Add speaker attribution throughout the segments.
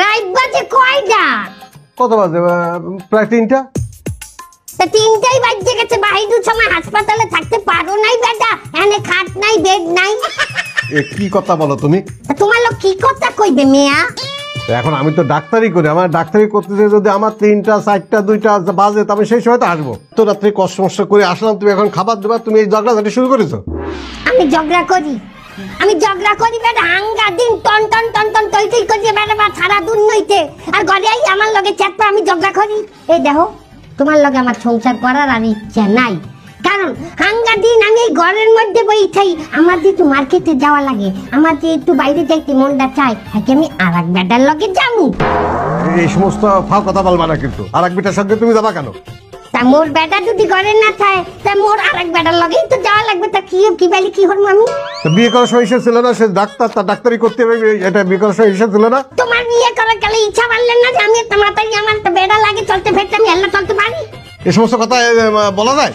Speaker 1: রাত বাজে কয়টা?
Speaker 2: কত বাজে? প্রায় 3টা।
Speaker 1: 3টাই বাজে গেছে। বাহিদুর সময় হাসপাতালে থাকতে পারো নাই বেটা? এনে খাট নাই, বেড নাই।
Speaker 2: কি কথা বলো তুমি?
Speaker 1: তোমার লোক কি কথা কইবে মিয়া?
Speaker 2: এখন আমি তো ডাক্তারি করি, আমার ডাক্তারি করতে যদি আমার 3টা 4টা 2টা বাজে, আমি সেই সময় তো আসবো। তো রাত্রে কষ্ট মষ্ট করে আসলাম, তুমি এখন খাবার দেবা, তুমি এই ঝগড়াঝাটি শুরু করেছো।
Speaker 1: আমি ঝগড়া করি বেটা। হাঙ্গা দিন টন টন টন টন তৈ তৈ করি বেটা বা সারা দুন নইতে। আর ঘরে আই আমার লগে চ্যাটপা আমি ঝগড়া করি। এই দেখো, তোমার লগে আমার সংসার করার আর ইচ্ছা নাই। কারণ হাঙ্গা দিন আমি এই ঘরের মধ্যে বইথাই। আমার যে একটু মার্কেটে যাওয়া লাগে, আমার যে একটু বাইরে যাইতে মনটা চাই, তাকে আমি আর এক বেটার লগে যাবো।
Speaker 2: এই সমস্ত ফাও কথা বলবা না কিন্তু। আর এক বেটার সঙ্গে তুমি যাবা কেন?
Speaker 1: তা মোর বেটা যদি ঘরে না থাকে, তা মোর আর এক বেটার লগেই তো যাওয়া লাগবে। তা কি বলি কি হরম আমি?
Speaker 2: বিয়ে করার সময় ইচ্ছা ছিল না সে ডাক্তার, তার ডাক্তারি করতে হবে, এটা বিয়ে করার সময় ইচ্ছা ছিল না?
Speaker 1: তোমার বিয়ে করার কালে ইচ্ছা পারলেন না যে আমি একটা মাতারি, আমার একটা বেটা লাগে চলতে ফেরতে, আমি এল্লা চলতে পারি?
Speaker 2: এই সমস্ত কথা বলা যায়?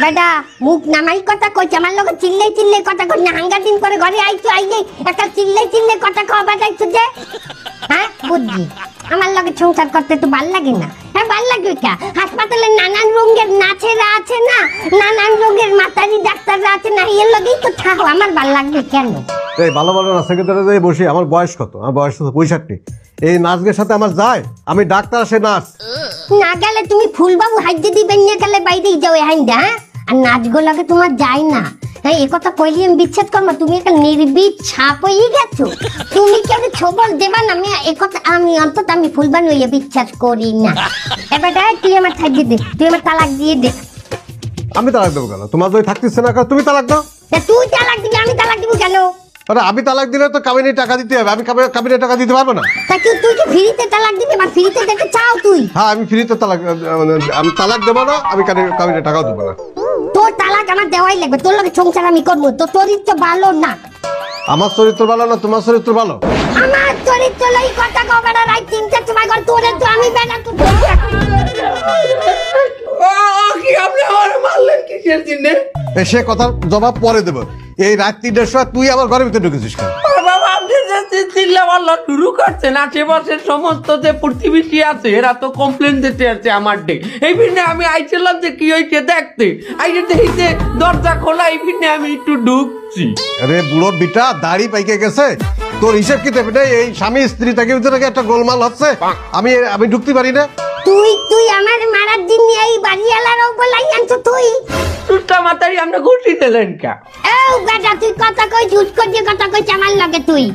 Speaker 1: বেটা মুখ নামাই কথা কইছে, আমার লগে চিল্লাই কথা কই না। হাঙ্গা দিন করে ঘরে আইছো, আইলে একটা চিল্লাই কথা কওয়া বাজাইছো যে। হ্যাঁ বুঝছি, আমার লগে সংসার করতে তো ভাল লাগে না। হ্যাঁ ভাল লাগবে কা? হাসপাতালে নানান রোগের নাচেরা আছে না, নানান রোগের মাতারি ডাক্তাররা আছে না, এর লগেই তো থাকো। আমার ভাল লাগবে কেন?
Speaker 2: এই ভালো ভালো নাচে বসি। আমার বয়স কত? আমার বয়স 65। এই নাচের সাথে আমার যায়? আমি ডাক্তার, সে নার্স।
Speaker 1: না গেলে তুমি ফুলবাবু হাইজে দিবেন নিয়ে গেলে বাইরেই যাও হাইন্দা। হ্যাঁ, আর নাচগো লাগে তোমার যায় না। হ্যাঁ, এ কথা কইলি আমি বিচ্ছেদ করবো। তুমি একটা নির্বিদ ছাপ হয়ে গেছো। তুমি কেউ ছবল দেবা না। আমি অন্তত আমি ফুলবান হইয়া বিশ্বাস করি না। এবার তুই আমার থাকতে দে, তুই আমার তালাক দিয়ে দে।
Speaker 2: আমি তালাক দেবো কেন? তোমার যদি থাকতেছে না, তুমি তালাক দাও।
Speaker 1: তুই তালাক দিবি, আমি তালাক দিব কেন?
Speaker 2: আরে আমি তালাক দিলে তো কাবিনে টাকা দিতে হবে, আমি কাবিনে টাকা দিতে পারবো না।
Speaker 1: তা তুই কি ফ্রিতে তালাক দিবি? বা ফ্রিতে দিতে চাও তুই?
Speaker 2: হ্যাঁ, আমি ফ্রিতে তালাক, আমি তালাক দেবো না, আমি কাবিনে টাকাও দেবো না।
Speaker 1: তোর তালাক আমার দেওয়াই লাগবে। তোর লগে সংসার আমি করবো। তোর চরিত্র ভালো না।
Speaker 2: আমার চরিত্র ভালো না, তোমার চরিত্র ভালো?
Speaker 1: আমার চরিত্র লই কথা কবে না। রাত 3টার সময় ঘর তোরে তো আমি বেটা তো
Speaker 3: কি আপনি আমার মারলেন কিসের জন্য?
Speaker 2: সে কথার জবাব পরে দেবো। এই রাত 3টার সময় তুই আমার ঘরের ভিতরে ঢুকেছিস কেন?
Speaker 3: বাবা আপনি যে চিল্লাপাল্লা শুরু করছেন, আশেপাশের সমস্ত যে প্রতিবেশী আছে এরা তো কমপ্লেন দিতে আছে আমার ডে। এই ভিন্নে আমি আইছিলাম যে কি হয়েছে দেখতে। আইসে দেখি যে দরজা খোলা, এই ভিন্নে আমি একটু ঢুকছি।
Speaker 2: আরে বুড়ো বিটা দাড়ি পাইকে গেছে, তোর হিসেব কি দেবে? এই স্বামী স্ত্রী তাকে ভিতরে একটা গোলমাল হচ্ছে, আমি ঢুকতে পারি না।
Speaker 1: তুই আমার মারার দিন এই বাড়িওয়ালার বলাই আনছো তুই।
Speaker 3: সুষ্টা মাতারি আমরা ঘুরতে দিলেন কা?
Speaker 1: ও বেটা তুই কথা কই ঝুট করে কথা কইছ আমার লগে তুই।